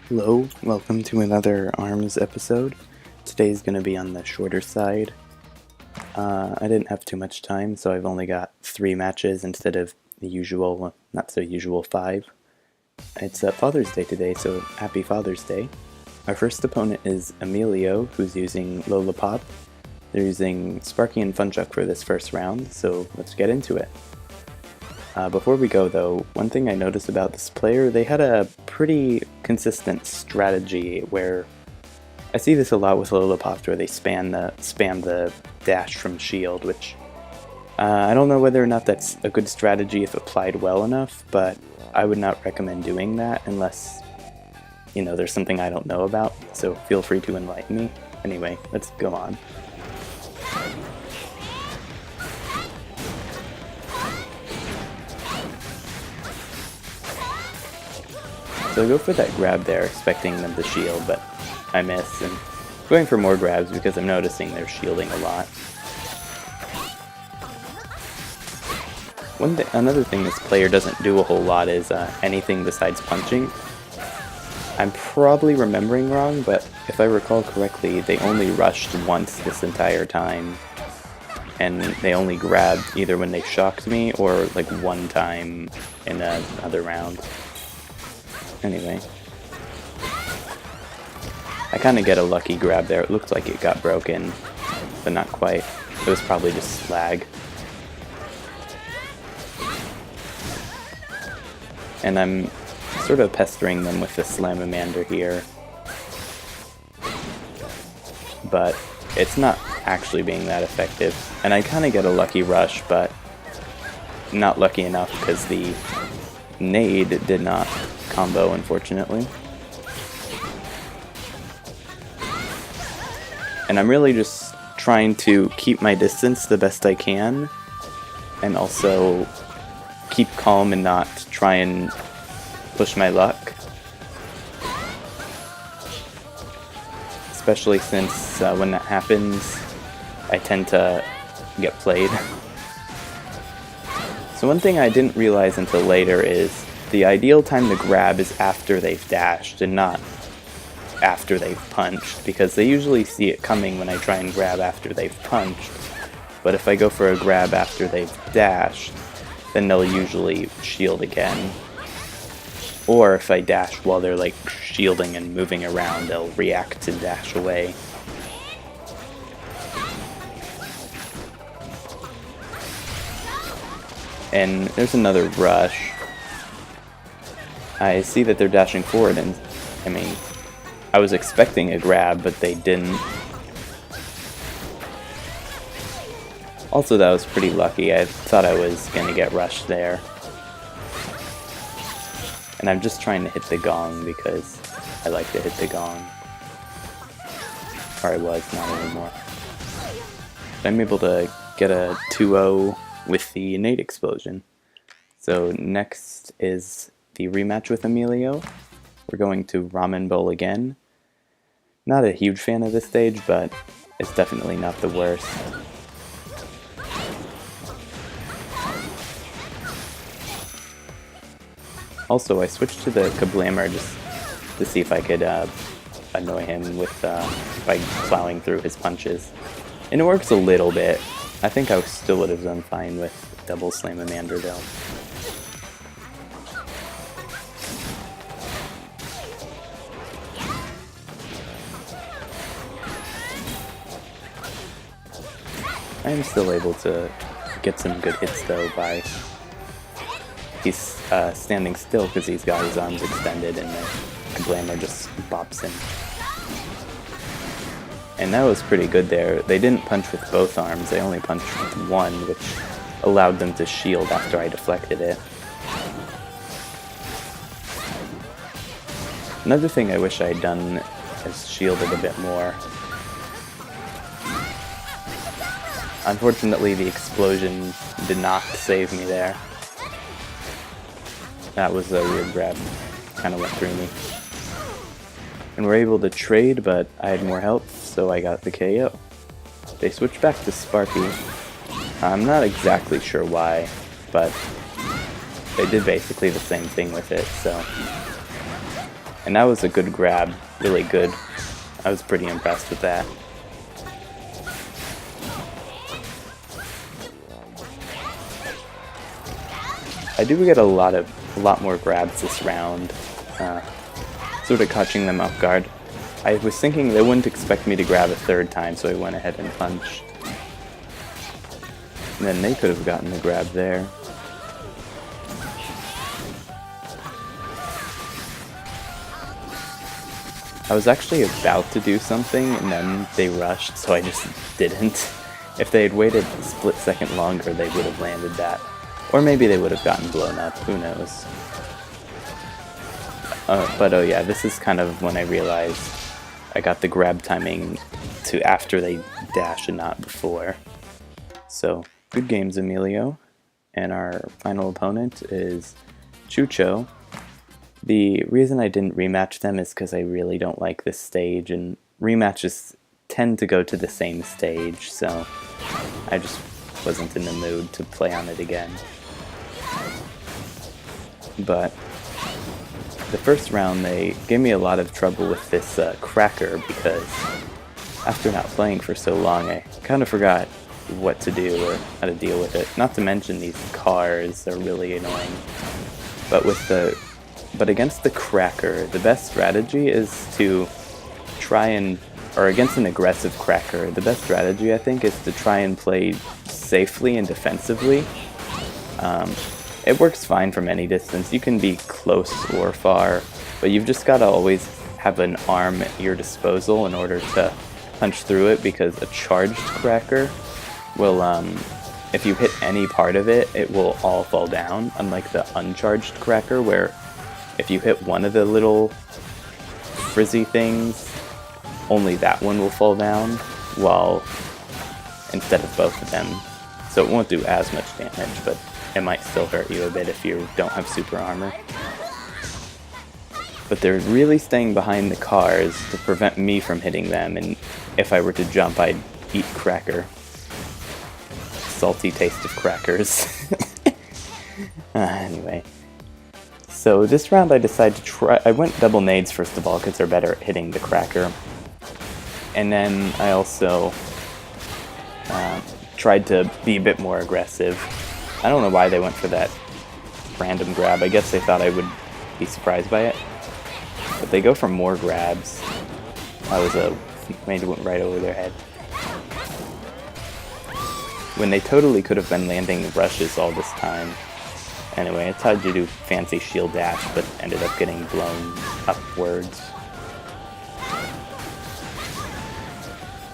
Hello, welcome to another ARMS episode. Today's going to be on the shorter side. I didn't have too much time, so I've only got 3 matches instead of the usual, not so usual 5. It's Father's Day today, so happy Father's Day. Our first opponent is Emilio, who's using Lollipop. They're using Sparky and Funchuck for this first round, so let's get into it. Before we go though, one thing I noticed about this player, they had a pretty consistent strategy where I see this a lot with Lollipop where they spam the dash from shield, which I don't know whether or not that's a good strategy if applied well enough, but I would not recommend doing that unless, you know, there's something I don't know about, so feel free to enlighten me. Anyway, let's go on. So I go for that grab there, expecting them to shield, but I miss, and going for more grabs because I'm noticing they're shielding a lot. Another thing this player doesn't do a whole lot is anything besides punching. I'm probably remembering wrong, but if I recall correctly, they only rushed once this entire time, and they only grabbed either when they shocked me or like one time in another round. Anyway, I kind of get a lucky grab there. It looked like it got broken, but not quite. It was probably just lag. And I'm sort of pestering them with the Slamamander here, but it's not actually being that effective. And I kind of get a lucky rush, but not lucky enough because the nade did not combo, unfortunately. And I'm really just trying to keep my distance the best I can, and also keep calm and not try and push my luck. Especially since when that happens, I tend to get played. So one thing I didn't realize until later is the ideal time to grab is after they've dashed and not after they've punched, because they usually see it coming when I try and grab after they've punched. But if I go for a grab after they've dashed, then they'll usually shield again. Or if I dash while they're like shielding and moving around, they'll react to dash away. And there's another rush. I see that they're dashing forward, and I mean, I was expecting a grab, but they didn't. Also, that was pretty lucky. I thought I was gonna get rushed there. And I'm just trying to hit the gong because I like to hit the gong. Or I was, not anymore. But I'm able to get a 2-0 with the nade explosion. So next is the rematch with Emilio. We're going to Ramen Bowl again. Not a huge fan of this stage, but it's definitely not the worst. Also, I switched to the Kablammer just to see if I could annoy him with by plowing through his punches. And it works a little bit. I think I still would have done fine with double Slamamander though. I am still able to get some good hits though by he's standing still because he's got his arms extended and the Kablammer just bops him. And that was pretty good there. They didn't punch with both arms, they only punched with one, which allowed them to shield after I deflected it. Another thing I wish I had done is shielded a bit more. Unfortunately, the explosion did not save me there. That was a weird grab. Kind of went through me. And we're able to trade, but I had more health, so I got the KO. They switched back to Sparky. I'm not exactly sure why, but they did basically the same thing with it, so And that was a good grab, really good. I was pretty impressed with that. I do get a lot more grabs this round, sort of catching them off guard. I was thinking they wouldn't expect me to grab a third time, so I went ahead and punched. And then they could have gotten the grab there. I was actually about to do something, and then they rushed, so I just didn't. If they had waited a split second longer, they would have landed that. Or maybe they would have gotten blown up, who knows. But oh yeah, this is kind of when I realized I got the grab timing to after they dash and not before. So, good games, Emilio. And our final opponent is Chucho. The reason I didn't rematch them is because I really don't like this stage, and rematches tend to go to the same stage, so I just wasn't in the mood to play on it again. But the first round they gave me a lot of trouble with this cracker, because after not playing for so long I kind of forgot what to do or how to deal with it. Not to mention these cars are really annoying. But against the cracker, the best strategy is to try and, or against an aggressive cracker, the best strategy I think is to try and play safely and defensively. It works fine from any distance. You can be close or far, but you've just got to always have an arm at your disposal in order to punch through it, because a charged cracker will, if you hit any part of it, it will all fall down, unlike the uncharged cracker, where if you hit one of the little frizzy things, only that one will fall down, while instead of both of them. So it won't do as much damage, but it might still hurt you a bit if you don't have super armor. But they're really staying behind the cars to prevent me from hitting them, and if I were to jump, I'd eat cracker. Salty taste of crackers. Anyway. So this round I decided to try, I went double nades first of all, because they're better at hitting the cracker. And then I also tried to be a bit more aggressive. I don't know why they went for that random grab. I guess they thought I would be surprised by it. But they go for more grabs. I was went right over their head. When they totally could have been landing rushes all this time. Anyway, I tried to do fancy shield dash, but ended up getting blown upwards.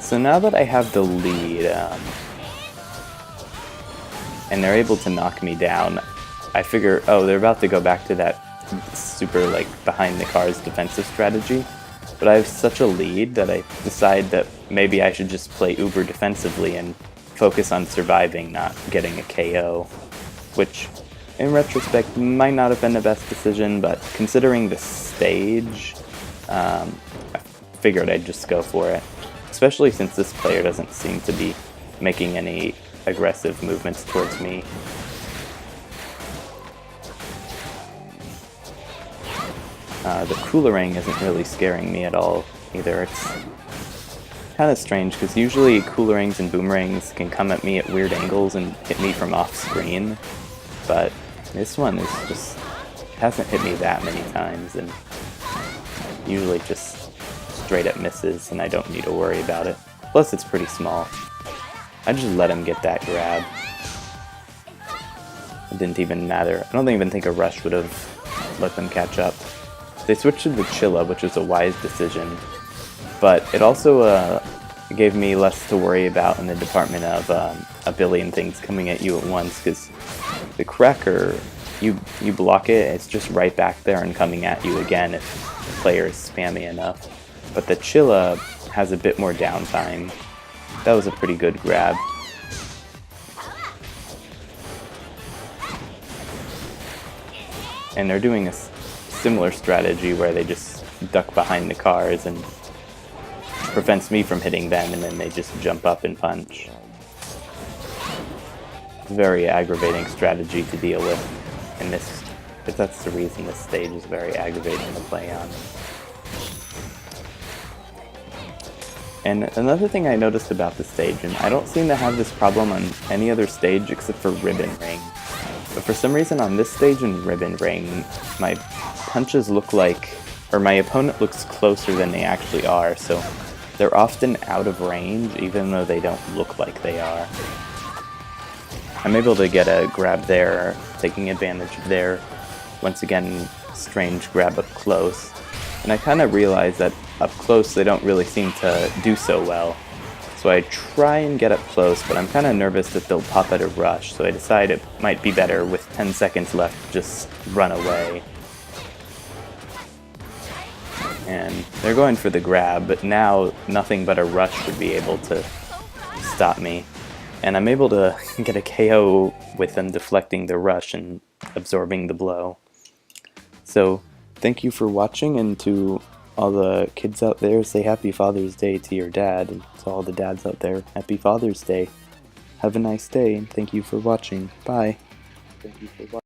So now that I have the lead, and they're able to knock me down, I figure, oh, they're about to go back to that super, like, behind the cars defensive strategy. But I have such a lead that I decide that maybe I should just play uber defensively and focus on surviving, not getting a KO. Which, in retrospect, might not have been the best decision, but considering the stage, I figured I'd just go for it. Especially since this player doesn't seem to be making any aggressive movements towards me. The Coolerang isn't really scaring me at all either. It's kind of strange, because usually Coolerangs and Boomerangs can come at me at weird angles and hit me from off screen, but this one is just hasn't hit me that many times, and usually just straight up misses, and I don't need to worry about it. Plus it's pretty small. I just let him get that grab. It didn't even matter. I don't even think a rush would have let them catch up. They switched to the Chilla, which was a wise decision, but it also gave me less to worry about in the department of a billion things coming at you at once, because the Cracker, you block it, it's just right back there and coming at you again if the player is spammy enough. But the Chilla has a bit more downtime. That was a pretty good grab. And they're doing a similar strategy where they just duck behind the cars and prevents me from hitting them, and then they just jump up and punch. Very aggravating strategy to deal with in this but that's the reason this stage is very aggravating to play on. And another thing I noticed about this stage, and I don't seem to have this problem on any other stage except for Ribbon Ring, but for some reason on this stage in Ribbon Ring, my punches look like, or my opponent looks closer than they actually are, so they're often out of range even though they don't look like they are. I'm able to get a grab there, taking advantage of their, once again, strange grab up close. And I kind of realize that up close they don't really seem to do so well. So I try and get up close, but I'm kind of nervous that they'll pop at a rush, so I decide it might be better with 10 seconds left to just run away. And they're going for the grab, but now nothing but a rush would be able to stop me. And I'm able to get a KO with them deflecting the rush and absorbing the blow. So thank you for watching, and to all the kids out there, say Happy Father's Day to your dad, and to all the dads out there, Happy Father's Day. Have a nice day, and thank you for watching. Bye. Thank you for watching.